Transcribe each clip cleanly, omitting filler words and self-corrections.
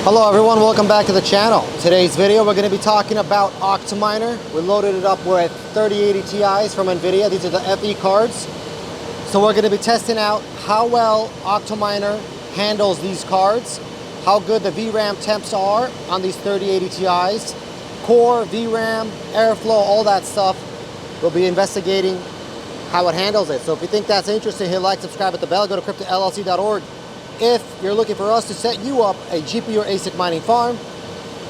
Hello everyone, welcome back to the channel. Today's video we're going to be talking about Octominer. We loaded it up with 3080 Ti's from Nvidia. These are the FE cards. So we're going to be testing out how well Octominer handles these cards, how good the VRAM temps are on these 3080 Ti's, core, VRAM, airflow, all that stuff. We'll be investigating how it handles it. So if you think that's interesting, hit like, subscribe, hit the bell, go to cryptollc.org. If you're looking for us to set you up a GPU or ASIC mining farm,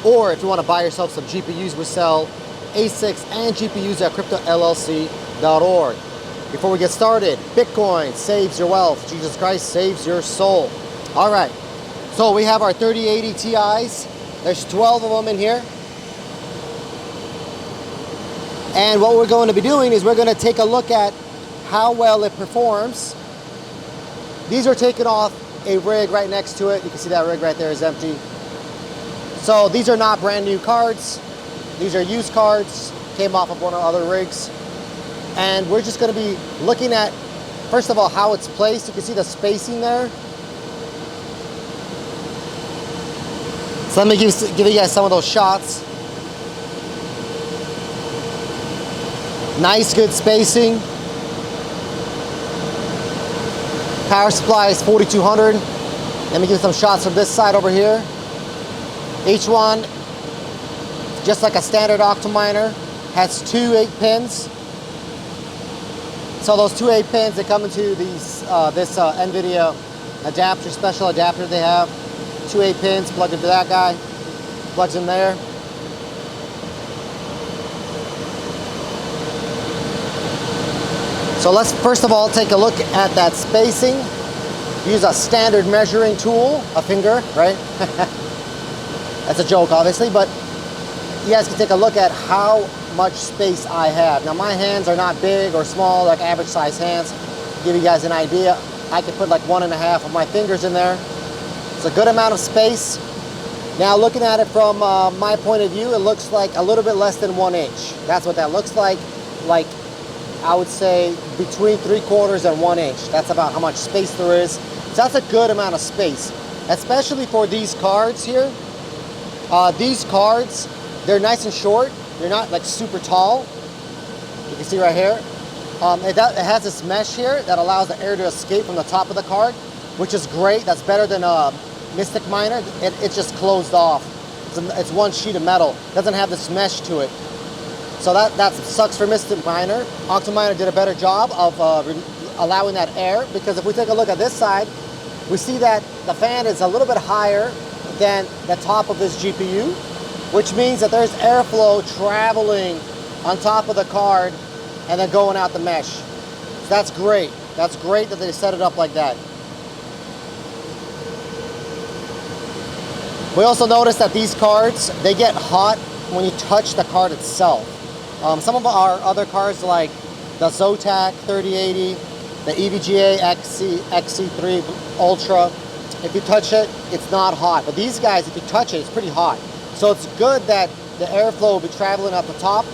or if you want to buy yourself some GPUs, we sell ASICs and GPUs at cryptollc.org. Before we get started, Bitcoin saves your wealth. Jesus Christ saves your soul. All right, so we have our 3080 Ti's. There's 12 of them in here. And what we're going to be doing is we're going to take a look at how well it performs. These are taken off a rig right next to it. You can see that rig right there is empty. So these are not brand new cards. These are used cards, came off of one of the other rigs. And we're just going to be looking at, first of all, how it's placed. You can see the spacing there. So let me give you guys some of those shots. Nice, good spacing. Power supply is 4200. Let me give you some shots from this side over here. Each one, just like a standard Octominer, has two 8-pins. So those two 8-pins, they come into these this Nvidia adapter, special adapter they have. Two 8-pins plugged into that guy, plugs in there. So let's first of all take a look at that spacing. Use a standard measuring tool, a finger, right? That's a joke, obviously, but you guys can take a look at how much space I have. Now my hands are not big or small, like average size hands. To give you guys an idea, I can put like 1.5 of my fingers in there. It's a good amount of space. Now looking at it from my point of view, it looks like a little bit less than 1 inch. That's what that looks like. Like, I would say between 3/4 and 1 inch. That's about how much space there is. So that's a good amount of space, especially for these cards here. These cards, they're nice and short. They're not like super tall. You can see right here. It has this mesh here that allows the air to escape from the top of the card, which is great. That's better than a Mystic Miner. It's just closed off. It's one sheet of metal. It doesn't have this mesh to it. So that sucks for Mystic Miner. Octominer did a better job of allowing that air, because if we take a look at this side, we see that the fan is a little bit higher than the top of this GPU, which means that there's airflow traveling on top of the card and then going out the mesh. So that's great. That's great that they set it up like that. We also noticed that these cards, they get hot when you touch the card itself. Some of our other cards, like the Zotac 3080, the EVGA XC3 Ultra, if you touch it, it's not hot. But these guys, if you touch it, it's pretty hot. So it's good that the airflow will be traveling at the top,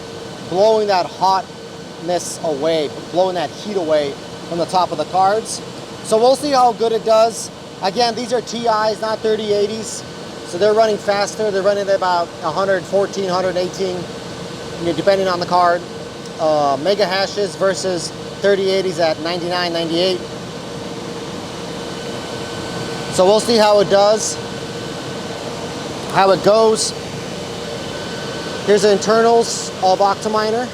blowing that hotness away, blowing that heat away from the top of the cards. So we'll see how good it does. Again, these are TIs, not 3080s. So they're running faster. They're running at about 114, 118. Depending on the card, mega hashes versus 3080s at 99, 98. So we'll see how it does, how it goes. Here's the internals of Octominer.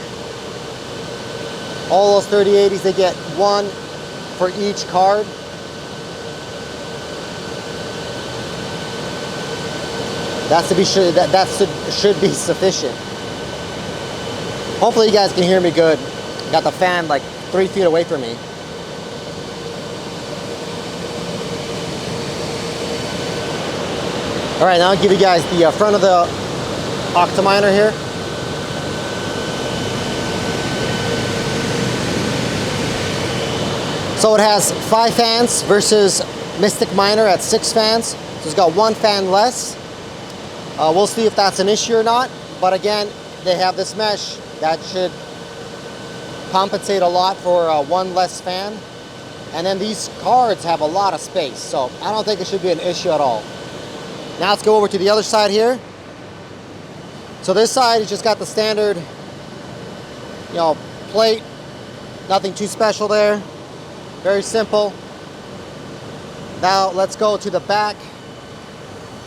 All those 3080s, they get one for each card. That's to be sure that should be sufficient. Hopefully you guys can hear me good. Got the fan like 3 feet away from me. All right, now I'll give you guys the front of the Octominer here. So it has 5 fans versus Mystic Miner at 6 fans. So it's got 1 fan less. We'll see if that's an issue or not. But again, they have this mesh that should compensate a lot for 1 less fan. And then these cards have a lot of space, so I don't think it should be an issue at all. Now let's go over to the other side here. So this side has just got the standard, plate. Nothing too special there. Very simple. Now let's go to the back.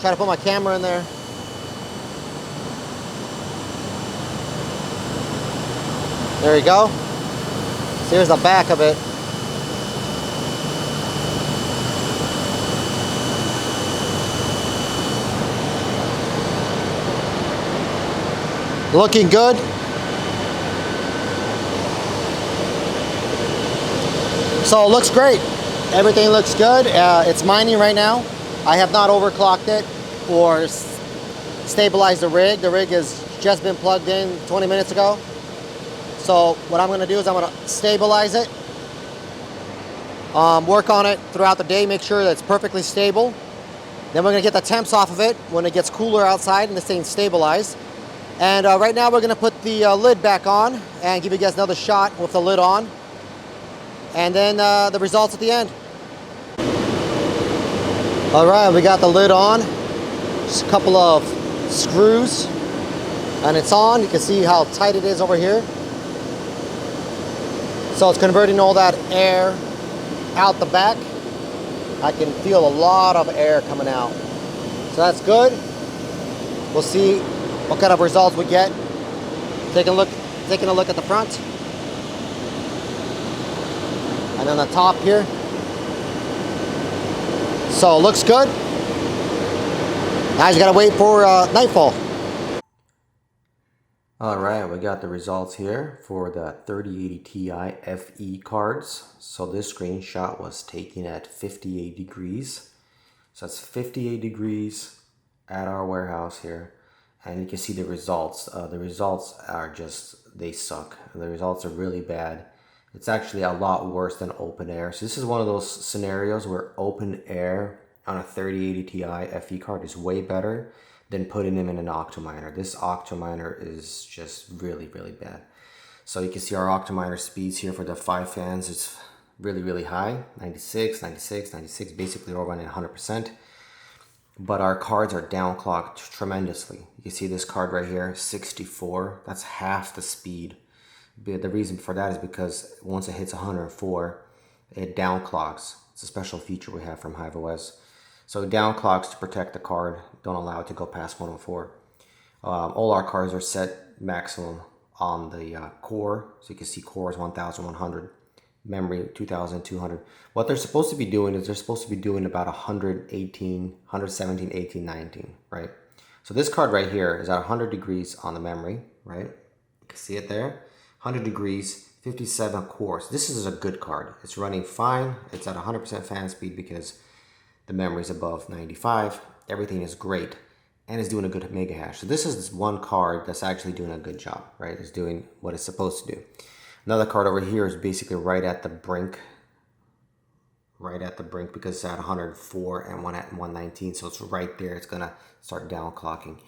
Try to put my camera in there. There you go. So here's the back of it. Looking good. So it looks great. Everything looks good. It's mining right now. I have not overclocked it or stabilized the rig. The rig has just been plugged in 20 minutes ago. So what I'm going to do is I'm going to stabilize it, work on it throughout the day, make sure that it's perfectly stable. Then we're going to get the temps off of it when it gets cooler outside and this thing's stabilized. And right now we're going to put the lid back on and give you guys another shot with the lid on. And then the results at the end. All right, we got the lid on. Just a couple of screws and it's on. You can see how tight it is over here. So it's converting all that air out the back. I can feel a lot of air coming out. So that's good. We'll see what kind of results we get. Taking a look at the front. And then the top here. So it looks good. Now you just gotta wait for nightfall. Alright, we got the results here for the 3080 Ti FE cards. So this screenshot was taken at 58 degrees. So that's 58 degrees at our warehouse here. And you can see the results. The results are just, they suck. The results are really bad. It's actually a lot worse than open air. So this is one of those scenarios where open air on a 3080 Ti FE card is way better than putting them in an Octominer. This Octominer is just really, really bad. So you can see our Octominer speeds here for the 5 fans. It's really, really high, 96, 96, 96, basically we're running 100%. But our cards are downclocked tremendously. You can see this card right here, 64, that's half the speed. The reason for that is because once it hits 104, it downclocks. It's a special feature we have from hiveos. So it downclocks to protect the card, don't allow it to go past 104. All our cards are set maximum on the core. So you can see core is 1100, memory 2200. What they're supposed to be doing is they're supposed to be doing about 118, 117, 18, 19, right? So this card right here is at 100 degrees on the memory, right? You can see it there. 100 degrees, 57 cores. This is a good card. It's running fine. It's at 100% fan speed because the memory is above 95. Everything is great and it's doing a good mega hash. So this is this one card that's actually doing a good job, right? It's doing what it's supposed to do. Another card over here is basically right at the brink because it's at 104 and one at 119. So it's right there. It's gonna start downclocking.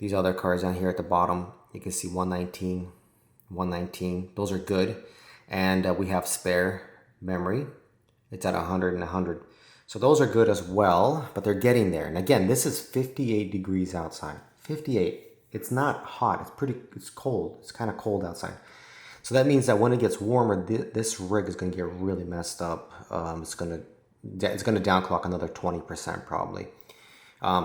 These other cards down here at the bottom, you can see 119, 119. Those are good. And we have spare memory. It's at 100 and 100. So those are good as well, but they're getting there. And again, this is 58 degrees outside. 58. It's not hot. It's cold. It's kind of cold outside. So that means that when it gets warmer, this rig is going to get really messed up. It's going to downclock another 20% probably.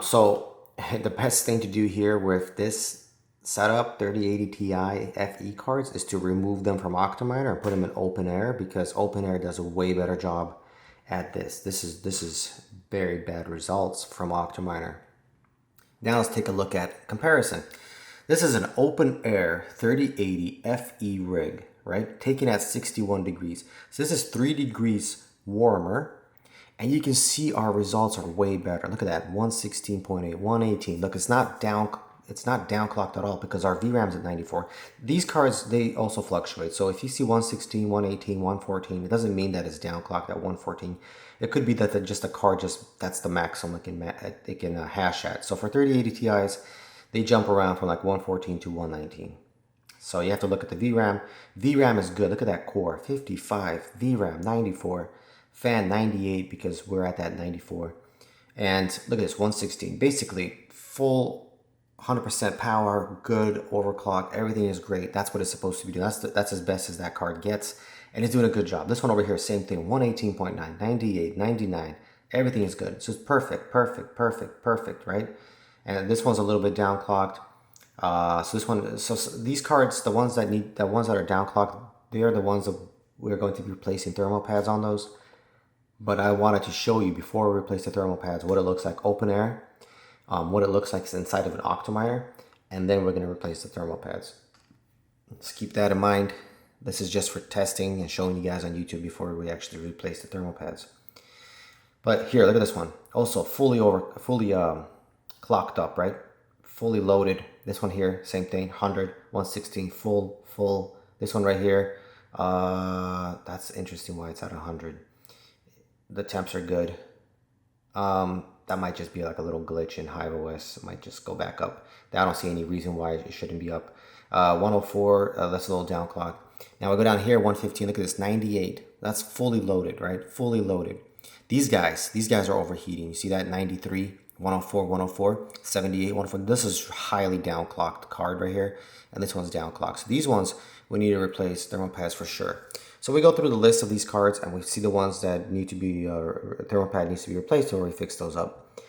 So the best thing to do here with this setup, 3080 Ti FE cards, is to remove them from Octominer and put them in open air, because open air does a way better job at this. This is very bad results from Octominer. Now let's take a look at comparison. This is an open air 3080 FE rig, right? Taken at 61 degrees. So this is 3 degrees warmer. And you can see our results are way better. Look at that, 116.8, 118. Look, it's not downclocked at all because our VRAM's at 94. These cards, they also fluctuate. So if you see 116, 118, 114, it doesn't mean that it's downclocked at 114. It could be that the card that's the maximum it can hash at. So for 3080 Ti's, they jump around from like 114 to 119. So you have to look at the VRAM. VRAM is good. Look at that core, 55, VRAM 94, fan 98 because we're at that 94. And look at this, 116, basically full 100% power, good overclock, everything is great. That's what it's supposed to be doing. That's as best as that card gets, and it's doing a good job. This one over here, same thing, 118.9, 98, 99, everything is good. It's just perfect, perfect, perfect, perfect, right? And this one's a little bit downclocked. So this one, so these cards, the ones that are downclocked, they are the ones that we're going to be replacing thermal pads on those. But I wanted to show you before we replace the thermal pads what it looks like open air, what it looks like inside of an Octominer, and then we're going to replace the thermal pads. Let's keep that in mind. This is just for testing and showing you guys on YouTube before we actually replace the thermal pads. But here, look at this one. Also fully clocked up, right? Fully loaded. This one here, same thing, 100, 116, full. This one right here, that's interesting why it's at 100. The temps are good. That might just be like a little glitch in hiveos. It might just go back up. I don't see any reason why it shouldn't be up. 104, that's a little downclock. Now we go down here, 115, look at this, 98. That's fully loaded, right? Fully loaded. These guys are overheating. You see that, 93, 104, 104, 78, 104. This is highly downclocked card right here. And this one's downclocked. So these ones, we need to replace thermal pads for sure. So we go through the list of these cards and we see the ones that need to be, thermal pad needs to be replaced, or we fix those up.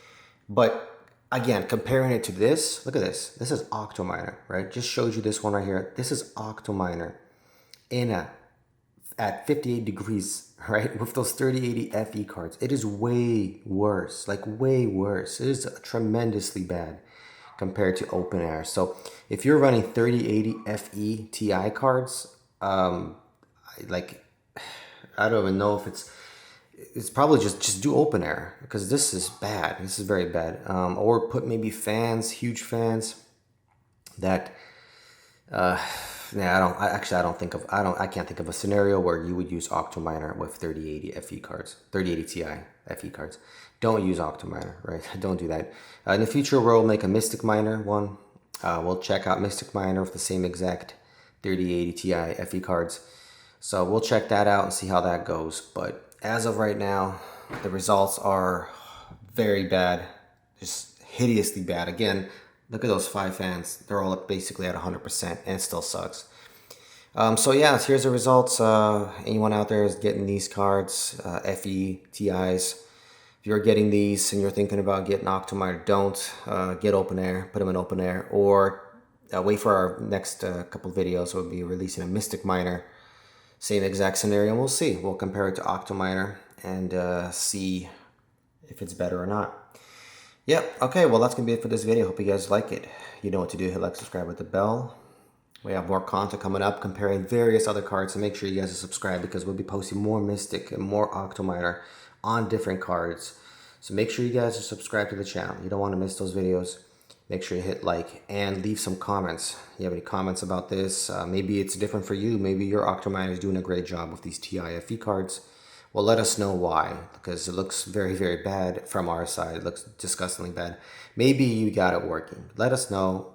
But again, comparing it to this, look at this. This is Octominer, right? Just showed you this one right here. This is Octominer at 58 degrees, right? With those 3080 FE cards. It is way worse, like way worse. It is tremendously bad compared to open air. So if you're running 3080 FE Ti cards, like, I don't even know if it's probably just do open air, because this is bad. This is very bad. Or put maybe fans, huge fans that, yeah, I can't think of a scenario where you would use Octominer with 3080 FE cards, 3080 Ti FE cards. Don't use Octominer, right? Don't do that. In the future, we'll make a Mystic Miner one. We'll check out Mystic Miner with the same exact 3080 Ti FE cards. So we'll check that out and see how that goes. But as of right now, the results are very bad, just hideously bad. Again, look at those 5 fans. They're all basically at 100% and it still sucks. So yeah, here's the results. Anyone out there is getting these cards, FE, TIs. If you're getting these and you're thinking about getting Octominer, don't get open air, put them in open air, or wait for our next couple videos. We'll be releasing a Mystic Miner. Same exact scenario, and we'll see. We'll compare it to Octominer and see if it's better or not. Yep, okay, well that's going to be it for this video. Hope you guys like it. You know what to do. Hit like, subscribe with the bell. We have more content coming up comparing various other cards, so make sure you guys are subscribed, because we'll be posting more Mystic and more Octominer on different cards. So make sure you guys are subscribed to the channel. You don't want to miss those videos. Make sure you hit like and leave some comments. You have any comments about this? Maybe it's different for you. Maybe your Octominer is doing a great job with these TI FE cards. Well, let us know why, because it looks very, very bad from our side. It looks disgustingly bad. Maybe you got it working. Let us know.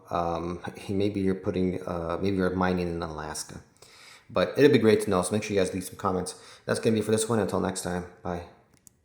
Maybe you're maybe you're mining in Alaska. But it'd be great to know, so make sure you guys leave some comments. That's going to be for this one. Until next time, bye.